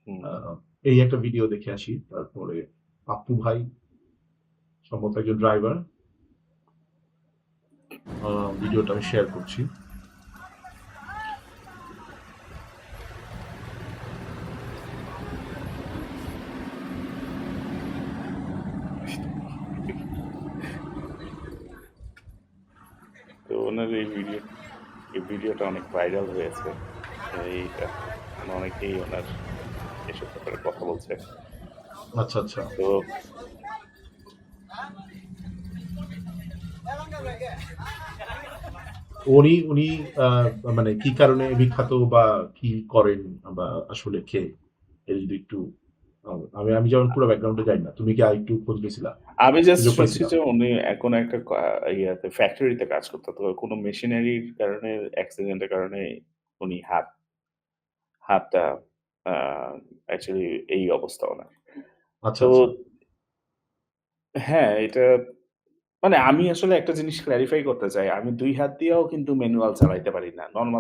হুম। এই একটা ভিডিও দেখে আসি। তারপরে পাপ্পু ভাই সম্ভবত একজন ড্রাইভার। ভিডিওটা আমি শেয়ার করছি। তো ওনার এই ভিডিওটা অনেক ভাইরাল হয়েছে। এইটা অনেকেই ওনার এসব ব্যাপারে কথা বলছে। আচ্ছা, আচ্ছা। তো উনি মানে কি কারণে বিখ্যাত বা কি করেন বা আসলে কে? এটা যদি একটু আমি যেমন পুরো ব্যাকগ্রাউন্ডে জানি না। তুমি কি আরেকটু খোঁজ নিয়েছিলা? আমি জাস্ট সুযোগ শুনছি পাইছিলা? যে উনি এখন একটা ইয়াতে ফ্যাক্টরিতে কাজ করতো। তো কোনো মেশিনারির কারণে অ্যাক্সিডেন্টের কারণে উনি হাতটা আ অ্যাকচুয়ালি এই অবস্থা উনার। আচ্ছা, তো আচ্ছা। হ্যাঁ, এটা মানে আমি আসলে একটা জিনিস ক্লারিফাই করতে চাই। আমি ২ হাত দিয়েও কিন্তু ম্যানুয়াল চালাইতে পারি না। নরমাল